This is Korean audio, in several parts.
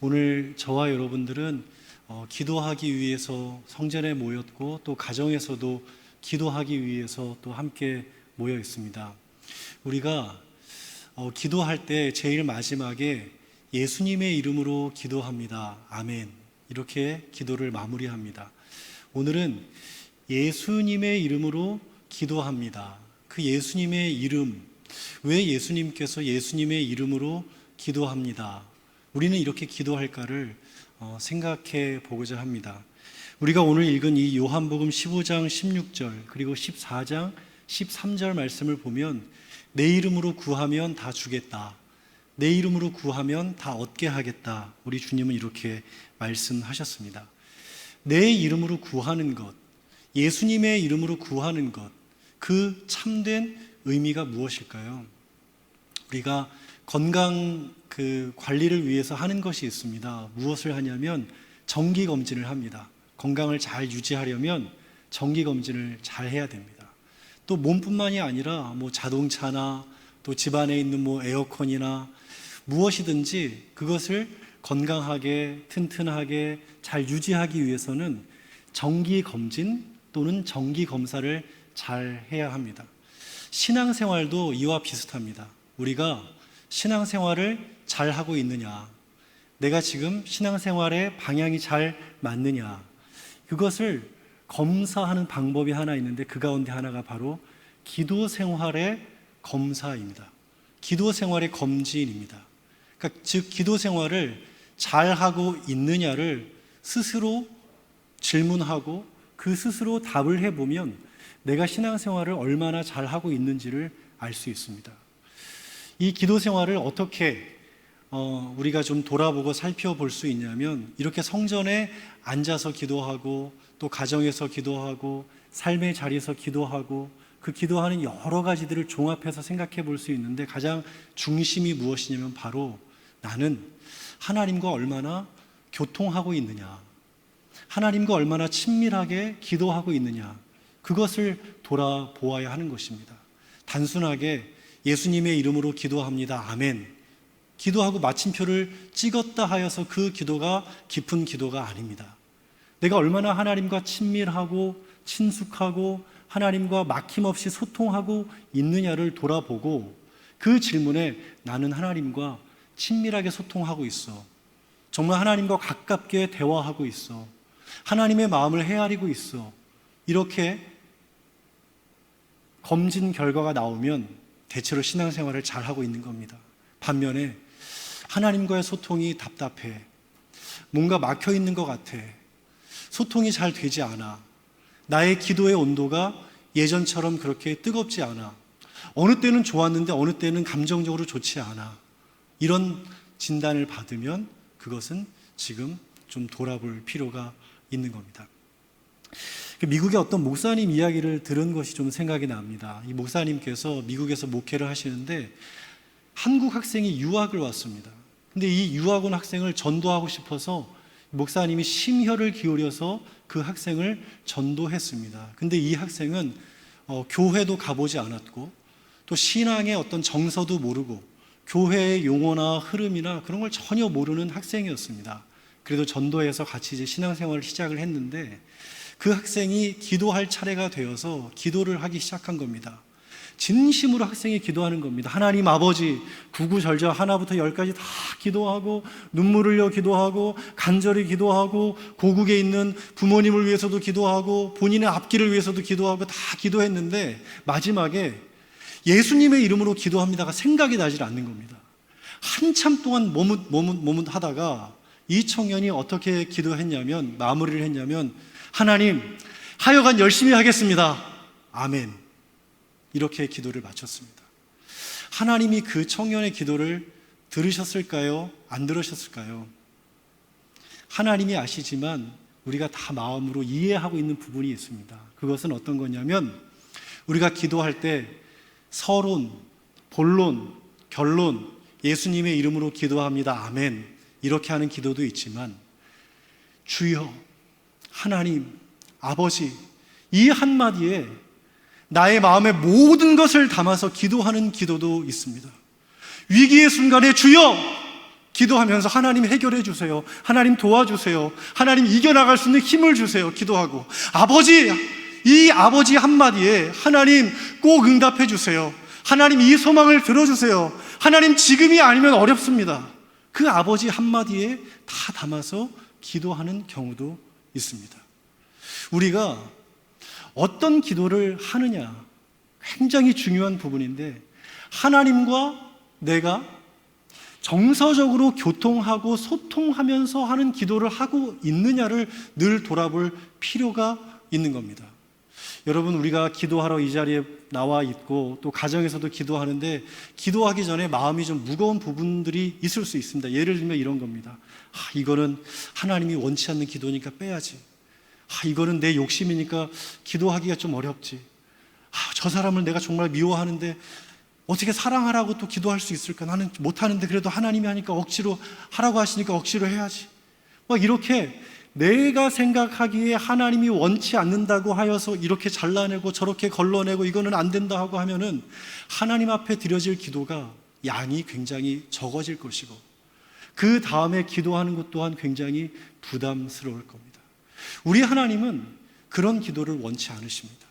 오늘 저와 여러분들은 기도하기 위해서 성전에 모였고 또 가정에서도 기도하기 위해서 또 함께 모여 있습니다. 우리가 기도할 때 제일 마지막에 예수님의 이름으로 기도합니다. 아멘. 이렇게 기도를 마무리합니다. 오늘은 예수님의 이름으로 기도합니다. 그 예수님의 이름, 왜 예수님께서 예수님의 이름으로 기도합니다. 우리는 이렇게 기도할까를 생각해 보고자 합니다. 우리가 오늘 읽은 이 요한복음 15장 16절 그리고 14장 13절 말씀을 보면 내 이름으로 구하면 다 주겠다. 내 이름으로 구하면 다 얻게 하겠다. 우리 주님은 이렇게 말씀하셨습니다. 내 이름으로 구하는 것, 예수님의 이름으로 구하는 것, 그 참된 의미가 무엇일까요? 우리가 건강 관리를 위해서 하는 것이 있습니다. 무엇을 하냐면 정기 검진을 합니다. 건강을 잘 유지하려면 정기 검진을 잘 해야 됩니다. 또 몸뿐만이 아니라 자동차나 또 집안에 있는 에어컨이나 무엇이든지 그것을 건강하게 튼튼하게 잘 유지하기 위해서는 정기 검진 또는 정기 검사를 잘 해야 합니다. 신앙생활도 이와 비슷합니다. 우리가 신앙생활을 잘 하고 있느냐, 내가 지금 신앙생활의 방향이 잘 맞느냐, 그것을 검사하는 방법이 하나 있는데 그 가운데 하나가 바로 기도생활의 검사입니다. 기도생활의 검진입니다. 그러니까 즉 기도생활을 잘 하고 있느냐를 스스로 질문하고 그 스스로 답을 해보면 내가 신앙생활을 얼마나 잘 하고 있는지를 알 수 있습니다. 이 기도생활을 어떻게 우리가 좀 돌아보고 살펴볼 수 있냐면 이렇게 성전에 앉아서 기도하고 또 가정에서 기도하고 삶의 자리에서 기도하고 그 기도하는 여러 가지들을 종합해서 생각해 볼 수 있는데 가장 중심이 무엇이냐면 바로 나는 하나님과 얼마나 교통하고 있느냐, 하나님과 얼마나 친밀하게 기도하고 있느냐, 그것을 돌아보아야 하는 것입니다. 단순하게 예수님의 이름으로 기도합니다. 아멘. 기도하고 마침표를 찍었다 하여서 그 기도가 깊은 기도가 아닙니다. 내가 얼마나 하나님과 친밀하고 친숙하고 하나님과 막힘없이 소통하고 있느냐를 돌아보고 그 질문에 나는 하나님과 친밀하게 소통하고 있어. 정말 하나님과 가깝게 대화하고 있어. 하나님의 마음을 헤아리고 있어. 이렇게 검진 결과가 나오면 대체로 신앙생활을 잘하고 있는 겁니다. 반면에 하나님과의 소통이 답답해. 뭔가 막혀 있는 것 같아. 소통이 잘 되지 않아. 나의 기도의 온도가 예전처럼 그렇게 뜨겁지 않아. 어느 때는 좋았는데 어느 때는 감정적으로 좋지 않아. 이런 진단을 받으면 그것은 지금 좀 돌아볼 필요가 있는 겁니다. 미국의 어떤 목사님 이야기를 들은 것이 좀 생각이 납니다. 이 목사님께서 미국에서 목회를 하시는데 한국 학생이 유학을 왔습니다. 근데 이 유학 온 학생을 전도하고 싶어서 목사님이 심혈을 기울여서 그 학생을 전도했습니다. 근데 이 학생은 교회도 가보지 않았고 또 신앙의 어떤 정서도 모르고 교회의 용어나 흐름이나 그런 걸 전혀 모르는 학생이었습니다. 그래도 전도해서 같이 이제 신앙생활을 시작을 했는데 그 학생이 기도할 차례가 되어서 기도를 하기 시작한 겁니다. 진심으로 학생이 기도하는 겁니다. 하나님 아버지, 구구절절 하나부터 열까지 다 기도하고 눈물 흘려 기도하고 간절히 기도하고 고국에 있는 부모님을 위해서도 기도하고 본인의 앞길을 위해서도 기도하고 다 기도했는데 마지막에 예수님의 이름으로 기도합니다가 생각이 나질 않는 겁니다. 한참 동안 머뭇하다가 이 청년이 어떻게 기도했냐면 마무리를 했냐면 하나님, 하여간 열심히 하겠습니다. 아멘. 이렇게 기도를 마쳤습니다. 하나님이 그 청년의 기도를 들으셨을까요? 안 들으셨을까요? 하나님이 아시지만 우리가 다 마음으로 이해하고 있는 부분이 있습니다. 그것은 어떤 거냐면 우리가 기도할 때 서론, 본론, 결론, 예수님의 이름으로 기도합니다. 아멘. 이렇게 하는 기도도 있지만 주여, 하나님, 아버지, 이 한마디에 나의 마음의 모든 것을 담아서 기도하는 기도도 있습니다. 위기의 순간에 주여! 기도하면서 하나님 해결해 주세요, 하나님 도와주세요, 하나님 이겨나갈 수 있는 힘을 주세요 기도하고, 아버지, 이 아버지 한마디에 하나님 꼭 응답해 주세요, 하나님 이 소망을 들어주세요, 하나님 지금이 아니면 어렵습니다, 그 아버지 한마디에 다 담아서 기도하는 경우도 있습니다. 우리가 어떤 기도를 하느냐 굉장히 중요한 부분인데, 하나님과 내가 정서적으로 교통하고 소통하면서 하는 기도를 하고 있느냐를 늘 돌아볼 필요가 있는 겁니다. 여러분, 우리가 기도하러 이 자리에 나와 있고 또 가정에서도 기도하는데, 기도하기 전에 마음이 좀 무거운 부분들이 있을 수 있습니다. 예를 들면 이런 겁니다. 이거는 하나님이 원치 않는 기도니까 빼야지. 이거는 내 욕심이니까 기도하기가 좀 어렵지. 저 사람을 내가 정말 미워하는데 어떻게 사랑하라고 또 기도할 수 있을까? 나는 못하는데 그래도 하나님이 하니까 억지로 하라고 하시니까 억지로 해야지. 막 이렇게 내가 생각하기에 하나님이 원치 않는다고 하여서 이렇게 잘라내고 저렇게 걸러내고 이거는 안 된다 하고 하면은 하나님 앞에 드려질 기도가 양이 굉장히 적어질 것이고, 그 다음에 기도하는 것 또한 굉장히 부담스러울 겁니다. 우리 하나님은 그런 기도를 원치 않으십니다.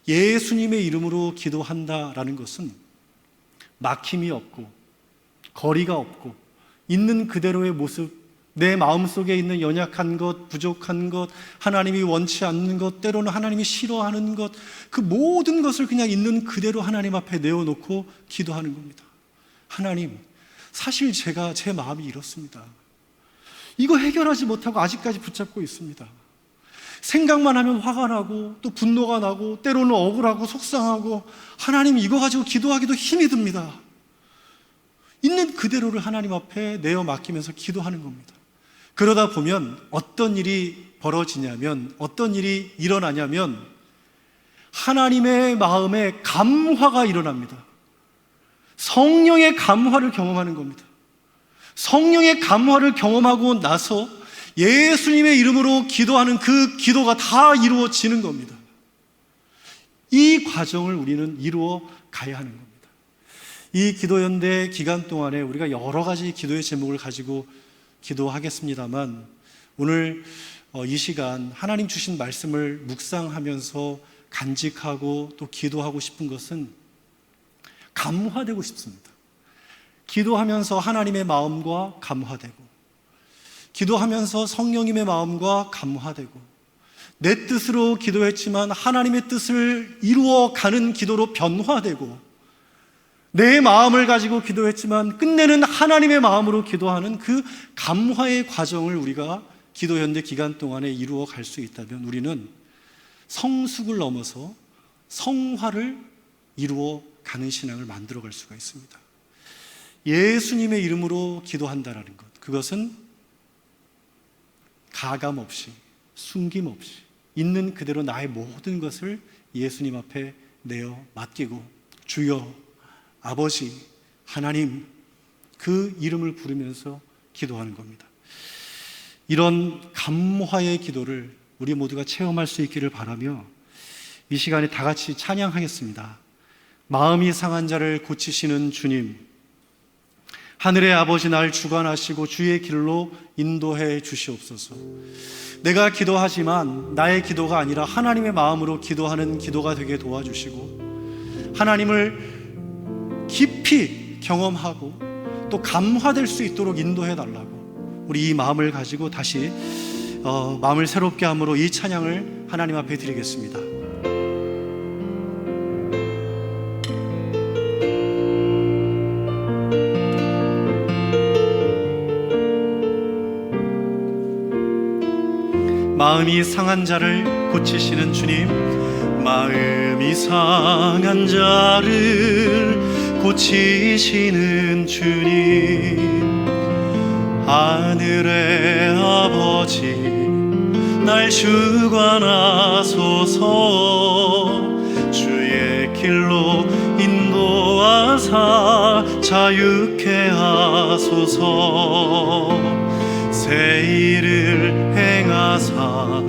예수님의 이름으로 기도한다라는 것은 막힘이 없고 거리가 없고 있는 그대로의 모습, 내 마음속에 있는 연약한 것, 부족한 것, 하나님이 원치 않는 것, 때로는 하나님이 싫어하는 것, 그 모든 것을 그냥 있는 그대로 하나님 앞에 내어놓고 기도하는 겁니다. 하나님, 사실 제가 제 마음이 이렇습니다. 이거 해결하지 못하고 아직까지 붙잡고 있습니다. 생각만 하면 화가 나고 또 분노가 나고 때로는 억울하고 속상하고, 하나님 이거 가지고 기도하기도 힘이 듭니다. 있는 그대로를 하나님 앞에 내어 맡기면서 기도하는 겁니다. 그러다 보면 어떤 일이 벌어지냐면, 어떤 일이 일어나냐면 하나님의 마음에 감화가 일어납니다. 성령의 감화를 경험하는 겁니다. 성령의 감화를 경험하고 나서 예수님의 이름으로 기도하는 그 기도가 다 이루어지는 겁니다. 이 과정을 우리는 이루어 가야 하는 겁니다. 이 기도연대 기간 동안에 우리가 여러 가지 기도의 제목을 가지고 기도하겠습니다만, 오늘 이 시간 하나님 주신 말씀을 묵상하면서 간직하고 또 기도하고 싶은 것은 감화되고 싶습니다. 기도하면서 하나님의 마음과 감화되고, 기도하면서 성령님의 마음과 감화되고, 내 뜻으로 기도했지만 하나님의 뜻을 이루어가는 기도로 변화되고, 내 마음을 가지고 기도했지만 끝내는 하나님의 마음으로 기도하는 그 감화의 과정을 우리가 기도연대 기간 동안에 이루어 갈 수 있다면, 우리는 성숙을 넘어서 성화를 이루어 가는 신앙을 만들어 갈 수가 있습니다. 예수님의 이름으로 기도한다라는 것, 그것은 가감 없이, 숨김 없이 있는 그대로 나의 모든 것을 예수님 앞에 내어 맡기고, 주여, 아버지, 하나님, 그 이름을 부르면서 기도하는 겁니다. 이런 감화의 기도를 우리 모두가 체험할 수 있기를 바라며, 이 시간에 다 같이 찬양하겠습니다. 마음이 상한 자를 고치시는 주님, 하늘의 아버지, 날 주관하시고 주의 길로 인도해 주시옵소서. 내가 기도하지만 나의 기도가 아니라 하나님의 마음으로 기도하는 기도가 되게 도와주시고, 하나님을 깊이 경험하고 또 감화될 수 있도록 인도해 달라고, 우리 이 마음을 가지고 다시 마음을 새롭게 함으로 이 찬양을 하나님 앞에 드리겠습니다. 마음이 상한 자를 고치시는 주님, 마음이 상한 자를 고치시는 주님, 하늘의 아버지, 날 주관하소서. 주의 길로 인도하사 자유케 하소서. 새 일을 행하사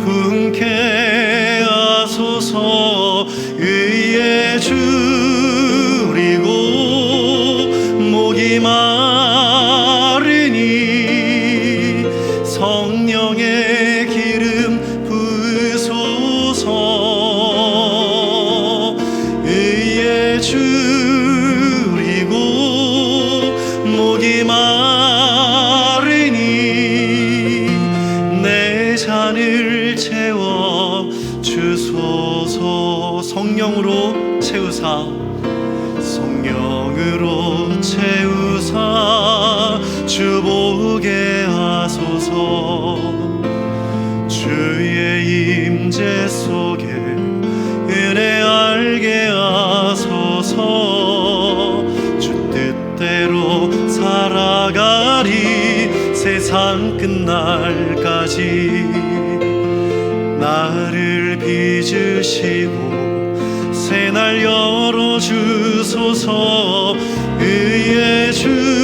분케 하소서. 의에 줄이고 목이 마르 성령의 기름 부으소서. 의에 줄이고 목이 마르니 내 잔을 채워 주소서. 성령으로 채우사, 성령으로 채우사 주 보게 하소서. 주의 임재 속에 은혜 알게 하소서. 주 뜻대로 살아가리 세상 끝날까지. 나를 빚으시고 새날 열어주소서. 의의 주